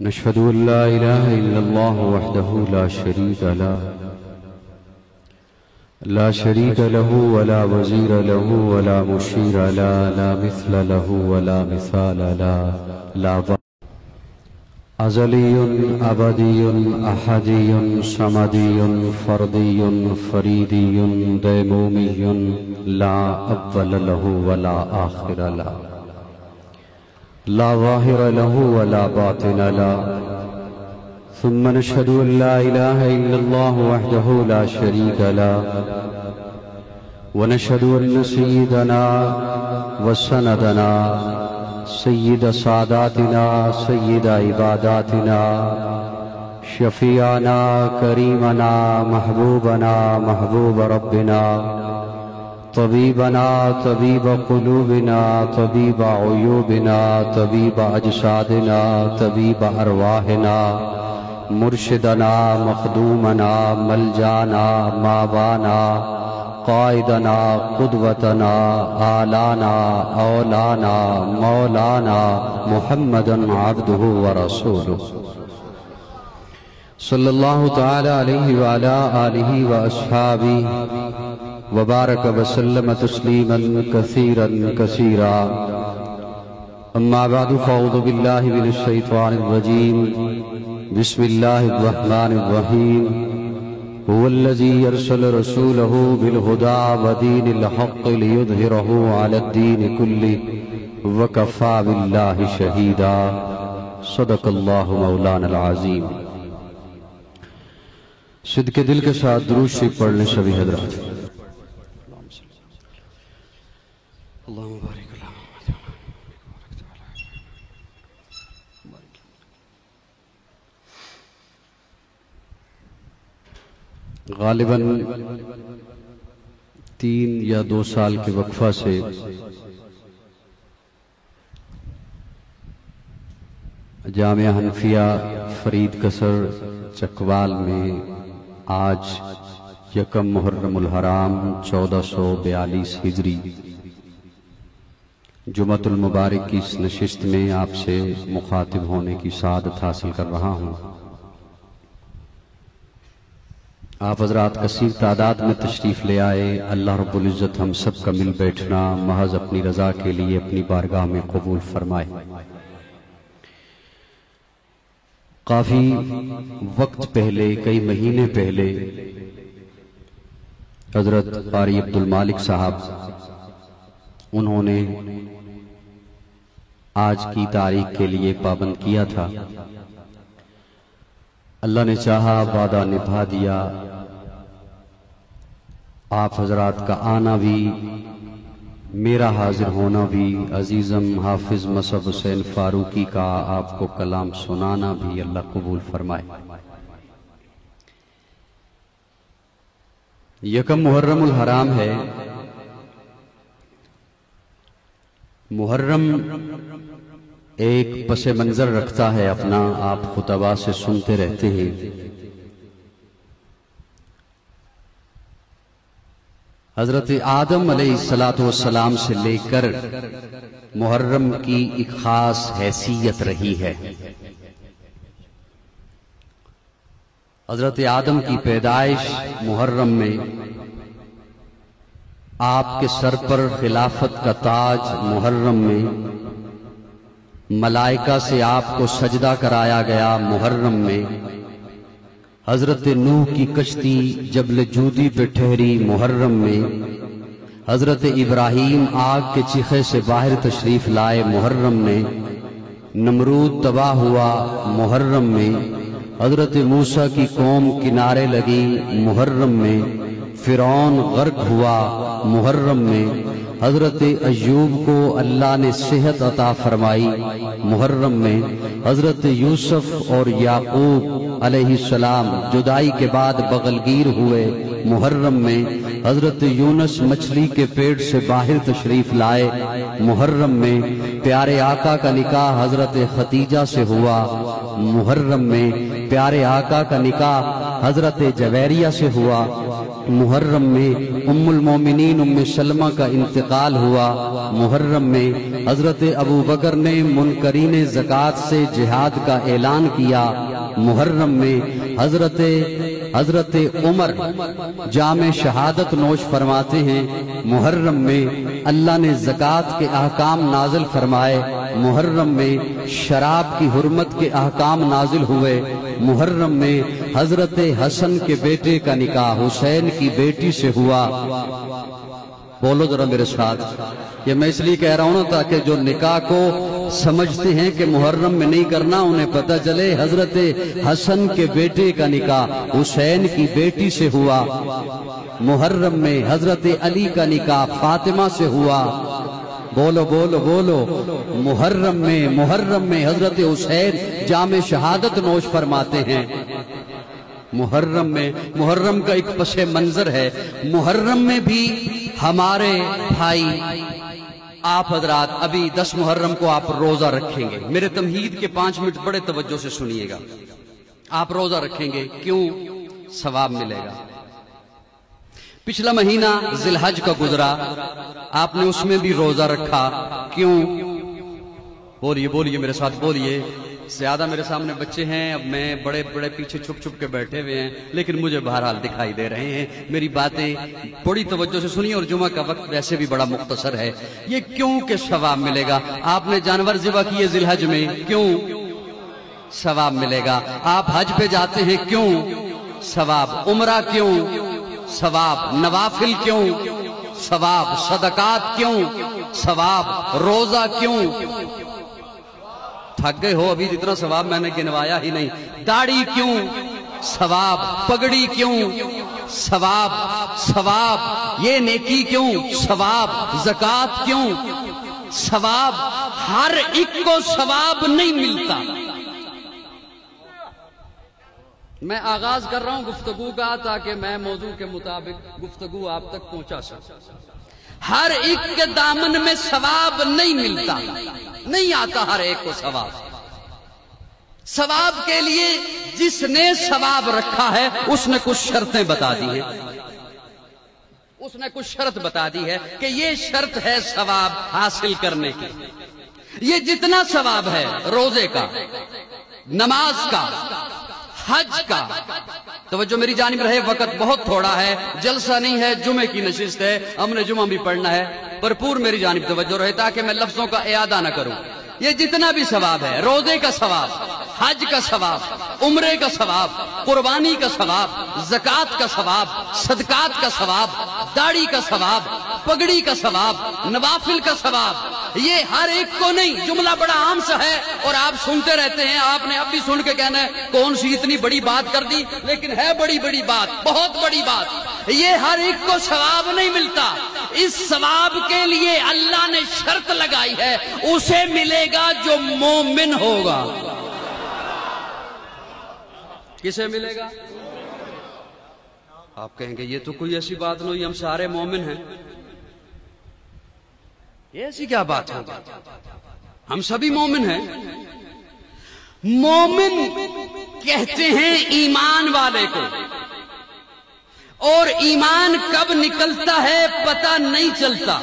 نشهد أن لا إله إلا الله وحده لا شريك له ولا وزير له ولا مشير له لا مثل له ولا مثال له لا أزلي أبدي أحدي صمدي فردي فريدي ديمومي لا أول له ولا آخر له لا ظاهر له ولا باطن له ثم نشهد أن لا إله إلا الله وحده لا شريك له ونشهد أن سيدنا وسندنا سيد ساداتنا سيد عباداتنا شفيعنا كريمنا محبوبنا محبوب ربنا طبيبنا طبيب قلوبنا طبيب عيوبنا طبيب أجسادنا طبيب أرواحنا مرشدنا مخدومنا ملجانا مابانا قائدنا قدوتنا آلانا اولانا مولانا محمدا عبده ورسوله صلی اللہ تعالی علیہ وعلا آلہ واصحابہ وبارک وسلم تسلیما کثیرا کثیرا اما بعد فاعوذ باللہ من الشیطان الرجیم بسم اللہ الرحمن الرحیم هو الذي يرسل رسوله بالهدى ودين الحق ليظهره على الدين كله وكفى بالله شهيدا صدق الله مولانا العظيم صدق دل کے ساتھ درود شریف پڑھنے سبھی حضرات اللہم بارک غالباً 3 یا 2 سال کے وقفہ سے جامعہ حنفیہ فرید قصر چکوال میں آج یکم محرم الحرام 1442 ہجری جمعۃ المبارک کی اس نشست میں آپ سے مخاطب ہونے کی سعادت حاصل کر رہا ہوں۔ آپ حضرات کثیر تعداد میں تشریف لے آئے، اللہ رب العزت ہم سب کا مل بیٹھنا محض اپنی رضا کے لیے اپنی بارگاہ میں قبول فرمائے۔ کافی وقت پہلے، کئی مہینے پہلے حضرت قاری عبدالمالک صاحب انہوں نے آج کی تاریخ کے لیے پابند کیا تھا، اللہ نے چاہا وعدہ نبھا دیا۔ آپ حضرات کا آنا بھی، میرا حاضر ہونا بھی، عزیزم حافظ مصعب حسین فاروقی کا آپ کو کلام سنانا بھی اللہ قبول فرمائے۔ یکم محرم الحرام ہے۔ محرم ایک پس منظر رکھتا ہے اپنا، آپ خطبہ سے سنتے رہتے ہیں۔ حضرت آدم علیہ السلام سے لے کر محرم کی ایک خاص حیثیت رہی ہے۔ حضرت آدم کی پیدائش محرم میں، آپ کے سر پر خلافت کا تاج محرم میں، ملائکہ سے آپ کو سجدہ کرایا گیا محرم میں، حضرت نوح کی کشتی جبل جودی پہ ٹھہری محرم میں، حضرت ابراہیم آگ کے چیخے سے باہر تشریف لائے محرم میں، نمرود تباہ ہوا محرم میں، حضرت موسیٰ کی قوم کنارے لگی محرم میں، فرعون غرق ہوا محرم میں، حضرت ایوب کو اللہ نے صحت عطا فرمائی محرم میں، حضرت یوسف اور یعقوب علیہ السلام جدائی کے بعد بغلگیر ہوئے محرم میں، حضرت یونس مچھلی کے پیٹ سے باہر تشریف لائے محرم میں، پیارے آقا کا نکاح حضرت خدیجہ سے ہوا محرم میں، پیارے آقا کا نکاح حضرت جویریہ سے ہوا محرم میں ام المومنین ام سلمہ کا انتقال ہوا، محرم میں حضرت ابو بکر نے منکرین زکوٰۃ سے جہاد کا اعلان کیا، محرم میں حضرت عمر جام شہادت نوش فرماتے ہیں، محرم میں اللہ نے زکوٰۃ کے احکام نازل فرمائے، محرم میں شراب کی حرمت کے احکام نازل ہوئے، محرم میں حضرت حسن کے بیٹے کا نکاح حسین کی بیٹی سے ہوا۔ بولو ذرا میرے ساتھ، یہ میں اس لیے کہہ رہا ہوں تاکہ جو نکاح کو سمجھتے ہیں کہ محرم میں نہیں کرنا، انہیں پتہ چلے حضرت حسن کے بیٹے کا نکاح حسین کی بیٹی سے ہوا، محرم میں حضرت علی کا نکاح فاطمہ سے ہوا۔ بولو بولو بولو، محرم میں حضرت حسین جام شہادت نوش فرماتے ہیں۔ محرم کا ایک پس منظر ہے، محرم میں بھی ہمارے بھائی آپ حضرات ابھی 10 محرم کو آپ روزہ رکھیں گے، میرے تمہید کے 5 منٹ بڑے توجہ سے سنیے گا، آپ روزہ رکھیں گے، کیوں؟ ثواب ملے گا۔ پچھلا مہینہ ذی الحج کا گزرا، آپ نے اس میں بھی روزہ رکھا، کیوں؟ بولیے میرے ساتھ بولیے۔ زیادہ میرے سامنے بچے ہیں، اب میں بڑے پیچھے چھپ کے بیٹھے ہوئے ہیں، لیکن مجھے بہرحال دکھائی دے رہے ہیں، میری باتیں بڑی توجہ سے سنیے، اور جمعہ کا وقت ویسے بھی بڑا مختصر ہے۔ یہ کیوں کہ ثواب ملے گا؟ آپ نے جانور ذبح کیے ذی الحج میں، کیوں؟ ثواب ملے گا۔ آپ حج پہ جاتے ہیں، کیوں؟ ثواب۔ عمرہ کیوں؟ ثواب۔ نوافل کیوں؟ ثواب۔ صدقات کیوں؟ ثواب۔ روزہ کیوں؟ تھک گئے ہو؟ ابھی اتنا ثواب میں نے گنوایا ہی نہیں۔ داڑھی کیوں؟ ثواب۔ پگڑی کیوں؟ ثواب۔ یہ نیکی کیوں؟ ثواب۔ زکوٰۃ کیوں؟ ثواب۔ ہر ایک کو ثواب نہیں ملتا۔ میں آغاز کر رہا ہوں گفتگو کا تاکہ میں موضوع کے مطابق گفتگو آپ تک پہنچا سکوں۔ ہر ایک کے دامن میں ثواب نہیں ملتا، نہیں آتا ہر ایک کو ثواب۔ ثواب کے لیے جس نے ثواب رکھا ہے اس نے کچھ شرطیں بتا دی ہیں، اس نے کچھ شرط بتا دی ہے کہ یہ شرط ہے ثواب حاصل کرنے کی۔ یہ جتنا ثواب ہے روزے کا، نماز کا، حج کا، توجہ میری جانب رہے، وقت بہت تھوڑا ہے، جلسہ نہیں ہے، جمعے کی نشست ہے، ہم نے جمعہ بھی پڑھنا ہے، بھرپور میری جانب توجہ رہے تاکہ میں لفظوں کا اعادہ نہ کروں۔ یہ جتنا بھی ثواب ہے، روزے کا ثواب، حج کا ثواب، عمرے کا ثواب، قربانی کا ثواب، زکوٰۃ کا ثواب، صدقات کا ثواب، داڑھی کا ثواب، پگڑی کا ثواب، نوافل کا ثواب، یہ ہر ایک کو نہیں۔ جملہ بڑا عام سا ہے اور آپ سنتے رہتے ہیں، آپ نے اب بھی سن کے کہنا ہے کون سی اتنی بڑی بات کر دی، لیکن ہے بڑی بات، بہت بڑی بات۔ یہ ہر ایک کو ثواب نہیں ملتا، اس ثواب کے لیے اللہ نے شرط لگائی ہے، اسے ملے گا جو مومن ہوگا۔ کسے ملے گا؟ آپ کہیں گے یہ تو کوئی ایسی بات نہیں، ہم سارے مومن ہیں، یہ ایسی کیا بات ہوگی؟ ہم سبھی مومن ہیں۔ مومن کہتے ہیں ایمان والے کو، اور ایمان کب نکلتا ہے پتہ نہیں چلتا۔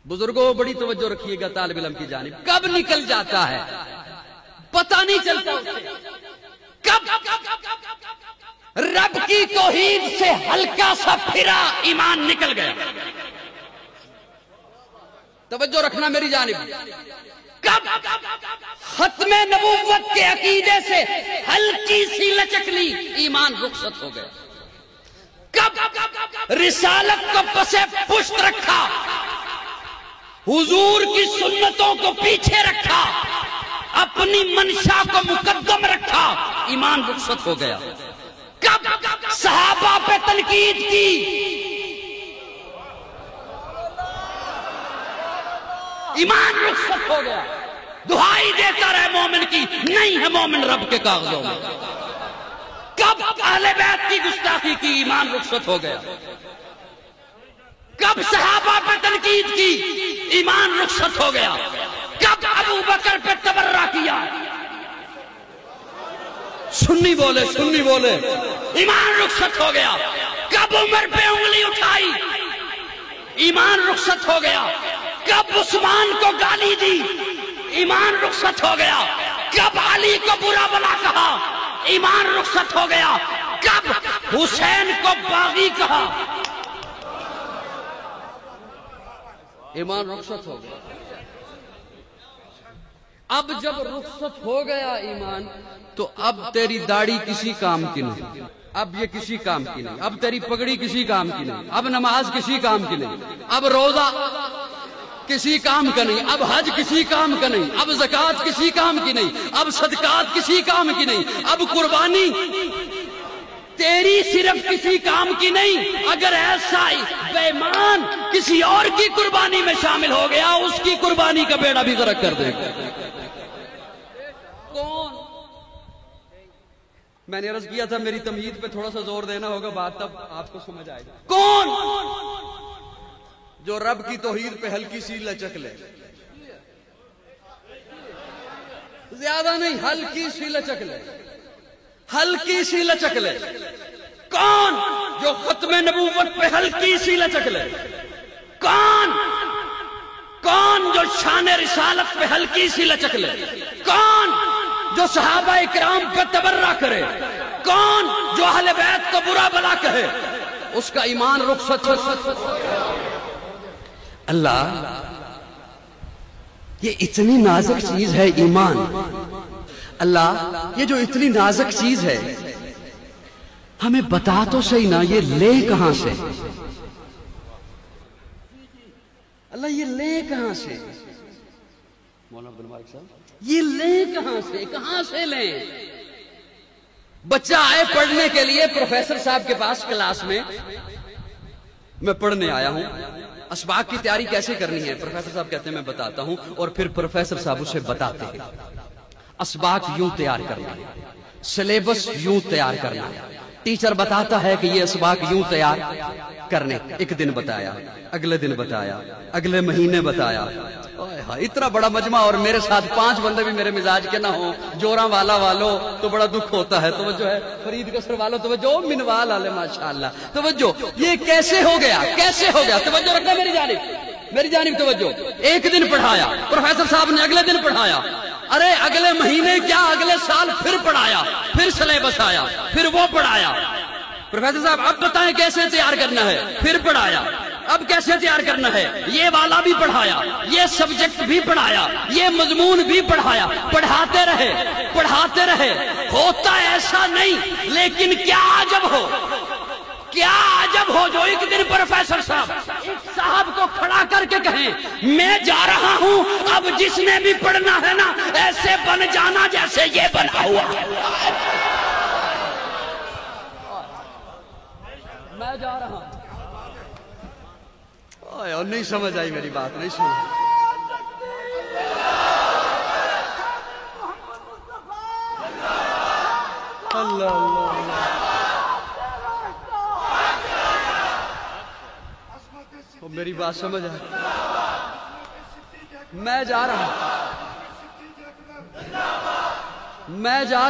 بزرگوں بڑی توجہ رکھیے گا طالب علم کی جانب، کب نکل جاتا ہے پتہ نہیں چلتا۔ کب رب کی توحید سے ہلکا سا پھرا ایمان نکل گیا، توجہ رکھنا میری جانب۔ کب ختم نبوت کے عقیدے سے ہلکی سی لچک لی، ایمان رخصت ہو گیا۔ کب رسالت کو پس پشت رکھا، حضور کی سنتوں کو پیچھے رکھا، اپنی منشا کو مقدم رکھا، ایمان رخصت ہو گیا۔ کب صحابہ پہ تنقید کی، ایمان رخصت ہو گیا۔ دہائی دیتا رہے مومن کی، نہیں ہے مومن رب کے کاغذوں میں۔ کب اہل بیت کی گستاخی کی، ایمان رخصت ہو گیا۔ کب صحابہ پہ تنقید کی، ایمان رخصت ہو گیا۔ کب ابو بکر پہ تبرہ کیا، سنی بولے ایمان رخصت ہو گیا. کب عمر پہ انگلی اٹھائی ایمان رخصت ہو گیا. کب عثمان کو گالی دی ایمان رخصت ہو گیا. کب علی کو برا بلا کہا ایمان رخصت ہو گیا. کب حسین کو باغی کہا ایمان رخصت ہو گیا. اب جب رخصت ہو گیا ایمان تو اب تیری داڑھی کسی کام کی نہیں, اب یہ کسی کام کی نہیں, اب تیری پگڑی کسی کام کی نہیں, اب نماز کسی کام کی نہیں, اب روزہ کسی کام کا نہیں, اب حج کسی کام کا نہیں, اب زکوٰۃ کسی کام کی نہیں, اب صدقات کسی کام کی نہیں, اب قربانی تیری صرف کسی کام کی نہیں. اگر ایسا بے ایمان کسی اور کی قربانی میں شامل ہو گیا اس کی قربانی کا بیڑا بھی غرق کر دے گا. کون؟ میں نے عرض کیا تھا میری تمہید پہ تھوڑا سا زور دینا ہوگا, بات تب آپ کو سمجھ آئے گا. کون؟ جو رب کی توحید پہ ہلکی سی لچک لے, زیادہ نہیں, ہلکی سی لچک لے, ہلکی سی لچک لے. کون؟ جو ختم نبوت پہ ہلکی سی لچک لے. کون؟ جو شان رسالت پہ ہلکی سی لچک لے. کون؟ جو صحابہ اکرام پہ تبرہ کرے. کون؟ جو اہل بیت کو برا بلا کہے. اس کا ایمان رخصت. اللہ یہ اتنی نازک چیز ہے ایمان. اللہ یہ جو اتنی نازک چیز ہے ہمیں بتا تو صحیح نا یہ لے کہاں سے. اللہ یہ لے کہاں سے, مولانا عبد المالک صاحب یہ لے کہاں سے لیں. بچہ آئے پڑھنے کے لیے پروفیسر صاحب کے پاس کلاس میں پڑھنے آیا ہوں, اسباق کی تیاری کیسے کرنی ہے پروفیسر صاحب کہتے ہیں میں بتاتا ہوں, اور پھر پروفیسر صاحب اسے بتاتے ہیں اسباق یوں تیار کرنا ہے, سلیبس یوں تیار کرنا ہے. ٹیچر بتاتا ہے کہ یہ اسباق یوں تیار کرنے, ایک دن بتایا, اگلے دن بتایا, اگلے مہینے بتایا. اتنا بڑا مجمع اور میرے ساتھ 5 بندے بھی میرے مزاج کے نہ ہوں, جوراں والا والو تو بڑا دکھ ہوتا ہے. توجہ ہے فرید قصر والو, توجہ منوال والے ماشاءاللہ توجہ. یہ کیسے ہو گیا توجہ رکھنا میری جانب توجہ. ایک دن پڑھایا پروفیسر صاحب نے, اگلے دن پڑھایا, ارے اگلے مہینے کیا اگلے سال پھر پڑھایا, پھر سلیبس آیا, پھر وہ پڑھایا. پروفیسر صاحب اب بتائیں کیسے تیار کرنا ہے, پھر پڑھایا. اب کیسے تیار کرنا ہے, یہ والا بھی پڑھایا, یہ سبجیکٹ بھی پڑھایا, یہ مضمون بھی پڑھایا. پڑھاتے رہے ہوتا ایسا نہیں. لیکن کیا عجب ہو جو ایک دن پروفیسر صاحب کو کھڑا کر کے کہیں میں جا رہا ہوں, اب جس نے بھی پڑھنا ہے نا ایسے بن جانا جیسے یہ بنا ہوا. میں جا رہا ہوں. نہیں سمجھ آئی میری بات, نہیں سمجھ. اللہ میری بات سمجھ آئی. میں جا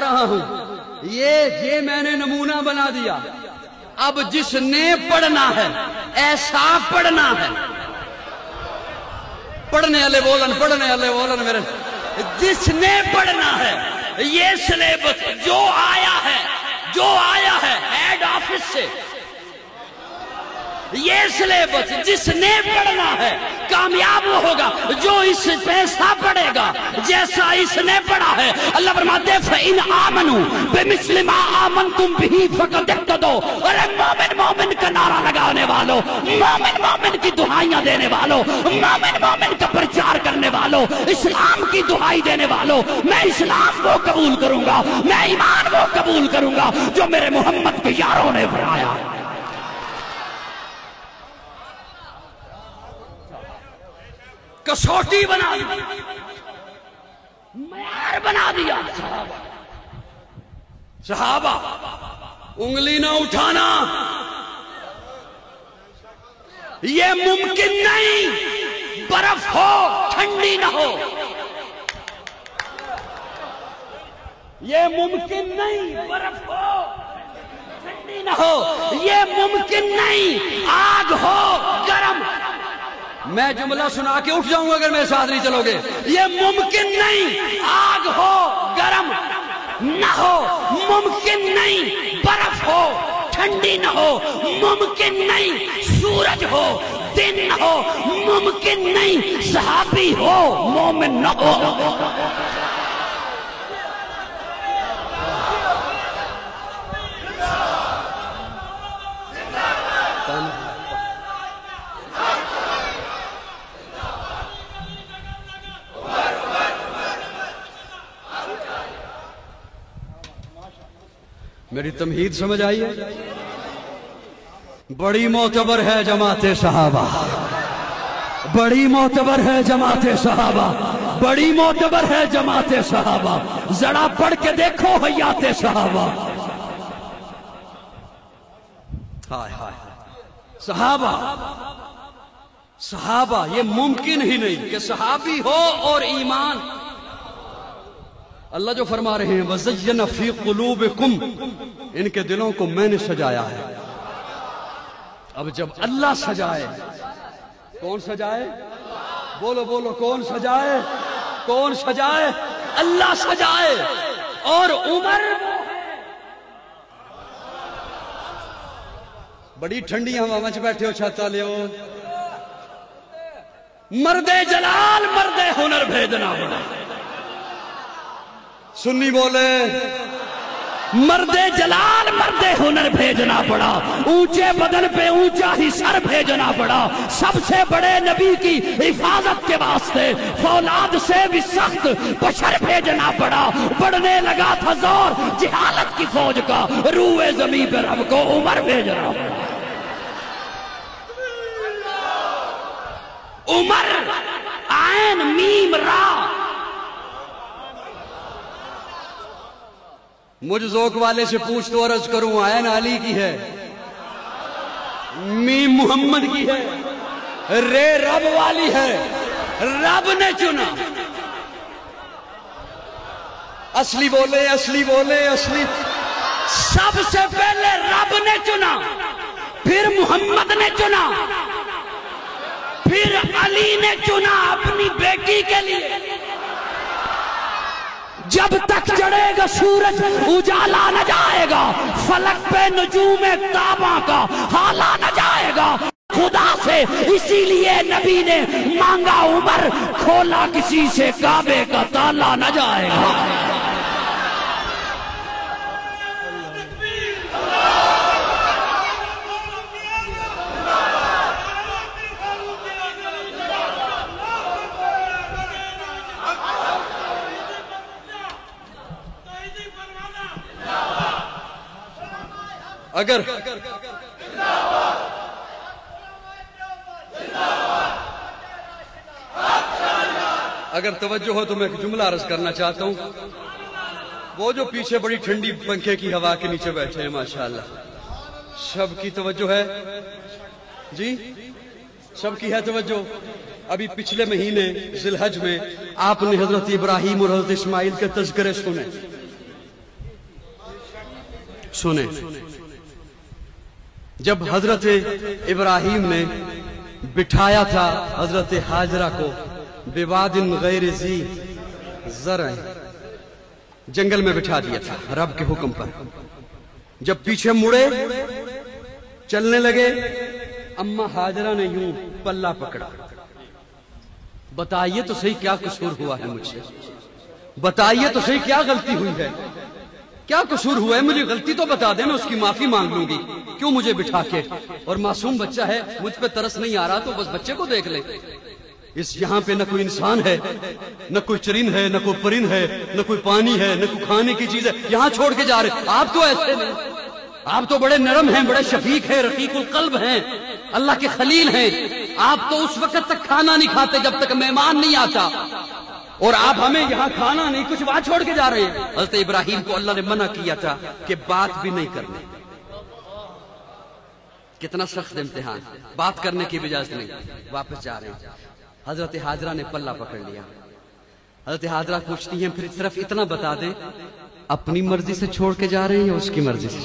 رہا ہوں, یہ میں نے نمونہ بنا دیا. اب جس نے پڑھنا ہے ایسا پڑھنا ہے. پڑھنے والے میرے, جس نے پڑھنا ہے یہ سلیبس جو آیا ہے ہیڈ آفس سے, یہ سلیبس جس نے پڑھنا ہے کامیاب ہوگا جو اس پیسہ پڑھے گا جیسا اس نے پڑھا ہے. اللہ فرماتے ہیں فَإِنْ آمَنُوا بِمِثْلِ مَا آمَنْتُمْ بِهِ فَقَدْ اهْتَدَوْا. اور مومن کا نعرہ لگانے والوں, مومن کی دعائیاں دینے والوں, مومن کا پرچار کرنے والوں, اسلام کی دعائی دینے والوں, میں اسلام وہ قبول کروں گا, میں ایمان وہ قبول کروں گا جو میرے محمد کے یاروں نے بنایا. کسوٹی بنا دی, معیار بنا دیا. صحابہ انگلی نہ اٹھانا یہ ممکن نہیں, برف ہو ٹھنڈی نہ ہو. یہ ممکن نہیں برف ہو ٹھنڈی نہ ہو، یہ ممکن نہیں آگ ہو گرم۔ میں جملہ سنا کے اٹھ جاؤں گا اگر میرے ساتھ نہیں چلو گے۔ یہ ممکن نہیں آگ ہو گرم نہ ہو، ممکن نہیں برف ہو ٹھنڈی نہ ہو، ممکن نہیں سورج ہو دن نہ ہو، ممکن نہیں صحابی ہو مومن نہ ہو۔ میری تمہید سمجھ آئی ہے؟ بڑی معتبر ہے جماعت صحابہ، بڑی معتبر ہے جماعت صحابہ، بڑی معتبر ہے جماعت صحابہ، ذرا پڑھ کے دیکھو حیات صحابہ۔ ہائے ہائے صحابہ، صحابہ یہ ممکن ہی نہیں کہ صحابی ہو اور ایمان۔ اللہ جو فرما رہے ہیں وَزَيَّنَ فِي قُلُوبِكُمْ، ان کے دلوں کو میں نے سجایا ہے۔ اب جب اللہ سجائے، کون سجائے؟ بولو بولو، کون سجائے؟ کون سجائے؟ اللہ سجائے۔ اور عمر بڑی ٹھنڈی ہوا میں بیٹھے ہو، چھت والے ہو، مرد جلال مرد ہنر بھیجنا پڑا۔ سنی بولے، مرد جلال مرد ہنر بھیجنا پڑا، اونچے بدن پہ اونچا ہی سر بھیجنا پڑا، سب سے بڑے نبی کی حفاظت کے واسطے فولاد سے بھی سخت بشر بھیجنا پڑا۔ بڑھنے لگا تھا زور جہالت کی فوج کا، روئے زمین پہ رب کو عمر بھیجنا پڑا۔ عمر عین میم را۔ مجھ ذوق والے سے پوچھ تو عرض کروں، عین علی کی ہے، میم محمد کی ہے، رے رب والی ہے، رب نے چنا۔ اصلی بولے، اصلی بولے، اصلی۔ سب سے پہلے رب نے چنا، پھر محمد نے چنا، پھر علی نے چنا اپنی بیٹی کے لیے۔ جب تک چڑھے گا سورج اجالا نہ جائے گا، فلک پہ نجوم تاباں کا حالا نہ جائے گا خدا سے۔ اسی لیے نبی نے مانگا عمر، کھولا کسی سے کعبے کا تالا نہ جائے گا۔ اگر توجہ ہو تو میں ایک جملہ عرض کرنا چاہتا ہوں۔ وہ جو پیچھے بڑی ٹھنڈی پنکھے کی ہوا کے نیچے بیٹھے ہیں ماشاءاللہ، سب کی توجہ ہے جی؟ سب کی ہے توجہ؟ ابھی پچھلے مہینے ذی الحج میں آپ نے حضرت ابراہیم اور حضرت اسماعیل کے تذکرے سنے۔ جب حضرت ابراہیم نے بٹھایا تھا حضرت حاجرہ کو بواد غیر ذی زرع، جنگل میں بٹھا دیا تھا رب کے حکم پر۔ جب پیچھے مڑے چلنے لگے، اماں حاجرہ نے یوں پلہ پکڑا، بتائیے تو صحیح کیا قصور ہوا ہے مجھ سے، بتائیے تو صحیح کیا غلطی ہوئی ہے، کیا قصور ہوا ہے، مجھے غلطی تو بتا دیں، میں اس کی معافی مانگ لوں گی، کیوں مجھے بٹھا کے؟ اور معصوم بچہ ہے، مجھ پہ ترس نہیں آ رہا تو بس بچے کو دیکھ لیں۔ اس یہاں پہ نہ کوئی انسان ہے، نہ کوئی چرند ہے، نہ کوئی پرند ہے، نہ کوئی پانی ہے، نہ کوئی کھانے کی چیز ہے، یہاں چھوڑ کے جا رہے۔ آپ تو ایسے نہیں، آپ تو بڑے نرم ہیں، بڑے شفیق ہیں، رقیق القلب ہیں، اللہ کے خلیل ہیں۔ آپ تو اس وقت تک کھانا نہیں کھاتے جب تک مہمان نہیں آتا، اور آپ ہمیں یہاں کھانا نہیں کچھ وہاں چھوڑ کے جا رہے ہیں۔ حضرت ابراہیم کو اللہ نے منع کیا تھا کہ بات بھی نہیں کرنے۔ کتنا سخت امتحان، بات کرنے کی بھی اجازت نہیں، واپس جا رہے ہیں۔ حضرت حاجرہ نے پلہ پکڑ لیا۔ حضرت حاجرہ پوچھتی ہیں پھر صرف اتنا بتا دیں اپنی مرضی سے چھوڑ کے جا رہے ہیں یا اس کی مرضی سے؟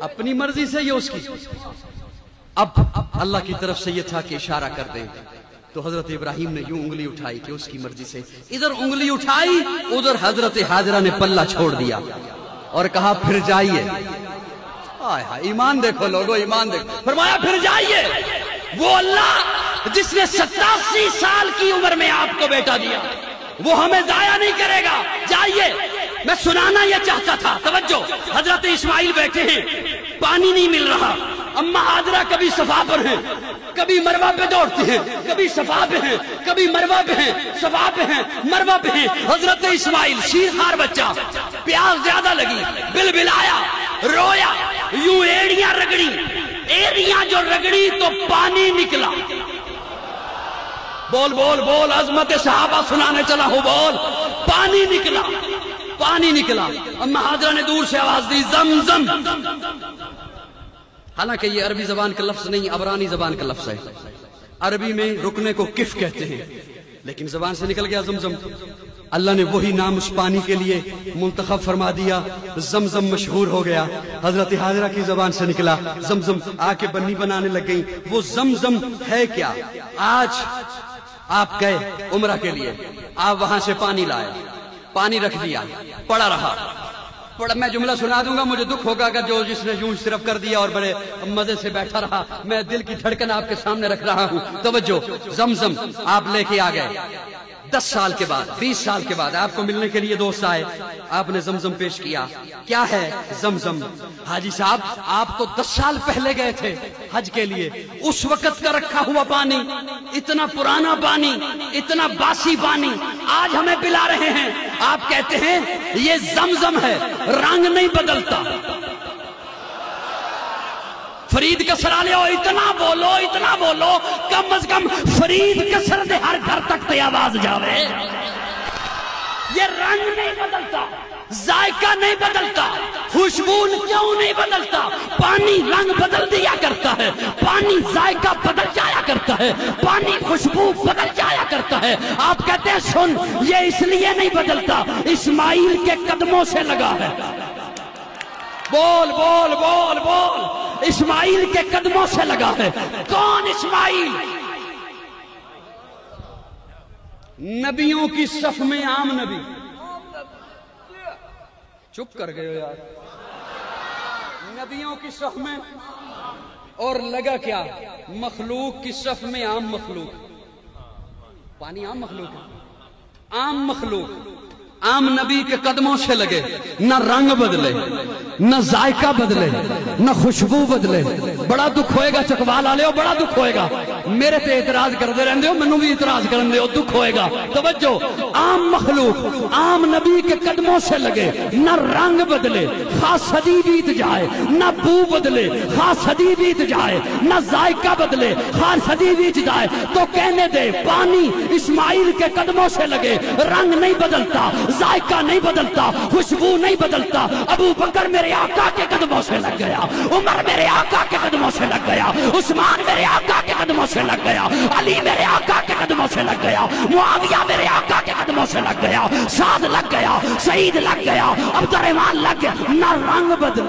اپنی مرضی سے یا اس کی؟ اب اللہ کی طرف سے یہ تھا کہ اشارہ کر دیں، تو حضرت ابراہیم نے یوں انگلی اٹھائی کہ اس کی مرضی سے، ادھر انگلی اٹھائی، ادھر حضرت حاجرہ نے پلہ چھوڑ دیا اور کہا پھر جائیے۔ ایمان دیکھو لوگو، ایمان دیکھو، فرمایا پھر جائیے۔ وہ اللہ جس نے 87 سال کی عمر میں آپ کو بیٹا دیا، وہ ہمیں ضائع نہیں کرے گا، جائیے۔ میں سنانا یہ چاہتا تھا، توجہ، حضرت اسماعیل بیٹھے ہیں، پانی نہیں مل رہا، اماں حاجرہ کبھی صفا پر ہیں، کبھی مروہ پہ دوڑتے ہیں، کبھی صفا پہ ہیں، کبھی مروہ پہ ہیں، صفا پہ ہیں، مروہ پہ ہیں۔ حضرت اسماعیل شیرخوار بچہ، پیاس زیادہ لگی، بلبلایا، رویا، یوں ایڑیاں رگڑی، ایڑیاں جو رگڑی تو پانی نکلا۔ بول بول بول، عظمت صحابہ سنانے چلا ہوں، بول، پانی نکلا، پانی نکلا۔ اماں حاجرہ نے دور سے آواز دی، زمزم۔ حالانکہ یہ عربی زبان کا لفظ نہیں، عبرانی زبان کا لفظ ہے۔ عربی میں رکنے کو کف کہتے ہیں، لیکن زبان سے نکل گیا زمزم۔ اللہ نے وہی نام اس پانی کے لیے منتخب فرما دیا، زمزم مشہور ہو گیا۔ حضرت حاجرہ کی زبان سے نکلا زمزم، آ کے بنی بنانے لگ گئی۔ وہ زمزم ہے کیا؟ آج آپ گئے عمرہ کے لیے، آپ وہاں سے پانی لائے، پانی رکھ دیا، پڑا رہا۔ میں جملہ سنا دوں گا، مجھے دکھ ہوگا اگر جو جس نے یوں صرف کر دیا اور بڑے مزے سے بیٹھا رہا۔ میں دل کی دھڑکن آپ کے سامنے رکھ رہا ہوں، توجہ۔ زمزم آپ لے کے آ گئے، 10 سال کے بعد، 20 سال کے بعد آپ کو ملنے کے لیے دوست آئے، آپ نے زمزم پیش کیا۔ کیا ہے زمزم؟ حاجی صاحب آپ تو 10 سال پہلے گئے تھے حج کے لیے، اس وقت کا رکھا ہوا پانی، اتنا پرانا پانی، اتنا باسی پانی آج ہمیں پلا رہے ہیں۔ آپ کہتے ہیں یہ زمزم ہے، رنگ نہیں بدلتا۔ فرید کسرا لے، اتنا بولو، اتنا بولو، کم از کم فرید کسر دے ہر گھر تک تے آواز جاوے۔ یہ رنگ نہیں بدلتا، ذائقہ نہیں بدلتا، خوشبو کیوں نہیں بدلتا؟ پانی رنگ بدل دیا کرتا ہے، پانی ذائقہ بدل جایا کرتا ہے، پانی خوشبو بدل جایا کرتا ہے۔ آپ کہتے ہیں سن، یہ اس لیے نہیں بدلتا، اسماعیل کے قدموں سے لگا ہے۔ بول بول بول بول، اسماعیل کے قدموں سے لگا ہے۔ کون اسماعیل؟ نبیوں کی صف میں عام نبی۔ چپ کر گئے ہو یار۔ نبیوں کی صف میں، اور لگا کیا؟ مخلوق کی صف میں عام مخلوق۔ پانی عام مخلوق ہے، عام مخلوق عام نبی کے قدموں سے لگے، نہ رنگ بدلے، نہ ذائقہ بدلے، نہ خوشبو بدلے۔ بڑا دکھ ہوئے گا چکوال والے ہو، بڑا دکھ ہوئے گا، میرے تے اعتراض کرتے رہندے ہو، مینوں بھی اعتراض کرندے ہو، دکھ ہوئے گا۔ توجہ، عام مخلوق عام نبی کے قدموں سے لگے، نہ رنگ بدلے، خاص صدی بیت جائے، نہ بو بدلے، خاص صدی بیت جائے، نہ ذائقہ بدلے، خاص صدی بیت جائے، تو کہنے دے پانی اسماعیل کے قدموں سے لگے، رنگ نہیں بدلتا، ذائقہ نہیں بدلتا، خوشبو نہیں بدلتا۔ ابو بکر میرے آقا کے قدموں سے لگ گیا، عمر میرے آقا کے قدموں سے لگ گیا، عثمان میرے آقا کے قدموں سے لگ گیا، علی میرے آقا کے قدموں سے لگ گیا، معاویہ میرے آقا کے قدموں سے لگ گیا، سعد لگ گیا، سعید لگ گیا، عبد الرحمن لگ گیا، نہ رنگ بدل۔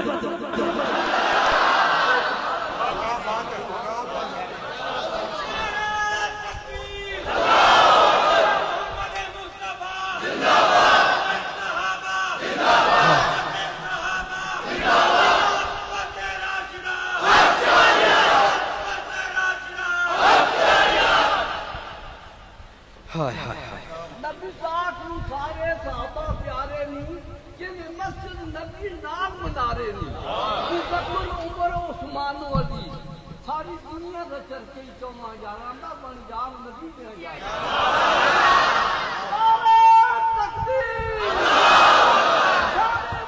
نبی پاک نو سارے صحابہ پیارے نی، جن مسجد نبی نام منارے نی، ابو بکر عمر عثمان علی، ساری دنیا دا چرچے چوما یاراں دا بن جان نبی دے یار۔ تکبیر، نعرہ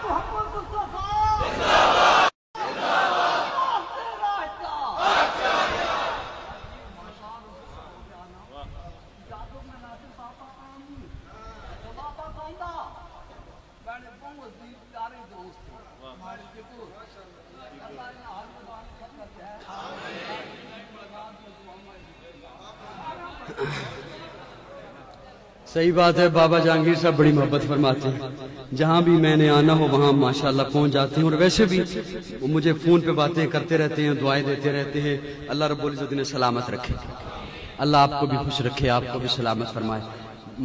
محمد مصطفیٰ، صحیح بات ہے، بابا جہانگیر صاحب بڑی محبت فرماتے ہیں، جہاں بھی میں نے آنا ہو وہاں ماشاءاللہ پہنچ جاتے ہیں، اور ویسے بھی وہ مجھے فون پہ باتیں کرتے رہتے ہیں، دعائیں دیتے رہتے ہیں۔ اللہ رب العزت انہیں سلامت رکھے، اللہ آپ کو بھی خوش رکھے، آپ کو بھی سلامت فرمائے۔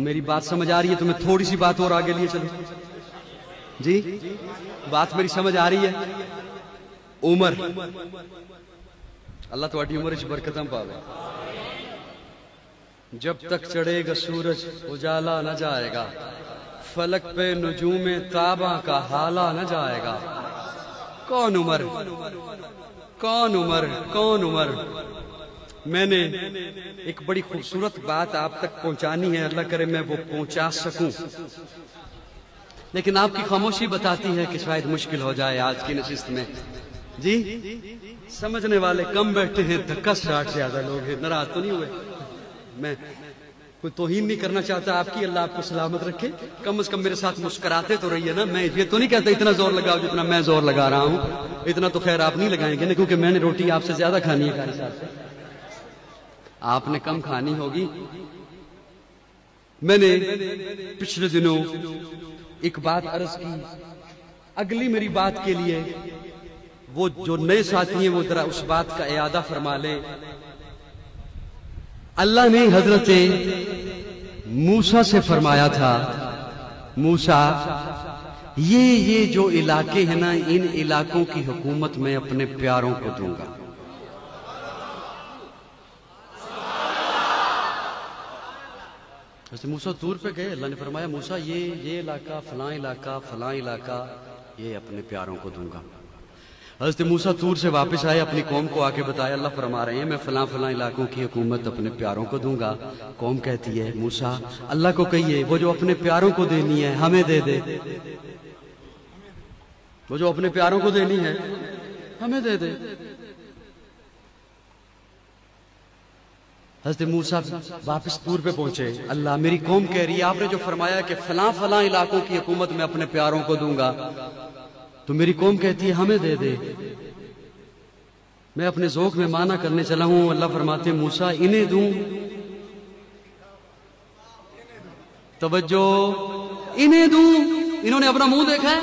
میری بات سمجھ آ رہی ہے تو میں تھوڑی سی بات اور آگے لیے چلوں؟ جی بات میری سمجھ آ رہی ہے؟ عمر، اللہ تواڈی عمر وچ برکتاں پاوے۔ جب تک چڑھے گا سورج اجالا نہ جائے گا، فلک پہ نجوم تاباں کا حالا نہ جائے گا۔ کون عمر، کون عمر، کون عمر؟ میں نے ایک بڑی خوبصورت بات آپ تک پہنچانی ہے، اللہ کرے میں وہ پہنچا سکوں، لیکن آپ کی خاموشی بتاتی ہے کہ شاید مشکل ہو جائے آج کی نشست میں۔ جی سمجھنے والے کم بیٹھے ہیں، دھکا سٹارٹ زیادہ لوگ ہیں۔ ناراض تو نہیں ہوئے؟ میں کوئی توہین نہیں کرنا چاہتا آپ کی، اللہ آپ کو سلامت رکھے۔ کم از کم میرے ساتھ مسکراتے تو رہیے نا۔ میں یہ تو نہیں کہتا اتنا زور لگاؤ جتنا میں زور لگا رہا ہوں، اتنا تو خیر آپ نہیں لگائیں گے نا، کیونکہ میں نے روٹی آپ سے زیادہ کھانی ہے قاری صاحب سے، آپ نے کم کھانی ہوگی۔ میں نے پچھلے دنوں ایک بات عرض کی، اگلی میری بات کے لیے وہ جو نئے ساتھی ہیں وہ ذرا اس بات کا اعادہ فرما لیں۔ اللہ نے حضرت موسیٰ سے فرمایا تھا، موسیٰ یہ جو علاقے ہیں نا، ان علاقوں کی حکومت میں اپنے پیاروں کو دوں گا۔ جیسے موسیٰ طور پہ گئے، اللہ نے فرمایا موسیٰ یہ علاقہ، فلاں علاقہ، فلاں علاقہ، یہ اپنے پیاروں کو دوں گا۔ حضرت موسیٰ طور سے واپس آئے، اپنی قوم کو آ کے بتایا، اللہ فرما رہے ہیں میں فلاں فلاں علاقوں کی حکومت اپنے پیاروں کو دوں گا۔ قوم کہتی ہے موسیٰ اللہ کو کہیے وہ جو اپنے پیاروں کو دینی ہے ہمیں دے دے، وہ جو اپنے پیاروں کو دینی ہے ہمیں دے دے۔ حضرت موسیٰ واپس طور پہ پہنچے، اللہ میری قوم کہہ رہی ہے آپ نے جو فرمایا کہ فلاں فلاں علاقوں کی حکومت میں اپنے پیاروں کو دوں گا، تو میری قوم کہتی ہے ہمیں دے دے۔ میں اپنے ذوق میں معنی کرنے چلا ہوں، اللہ فرماتے ہیں موسیٰ انہیں دوں، توجہ، انہیں دوں، انہوں نے اپنا منہ دیکھا ہے،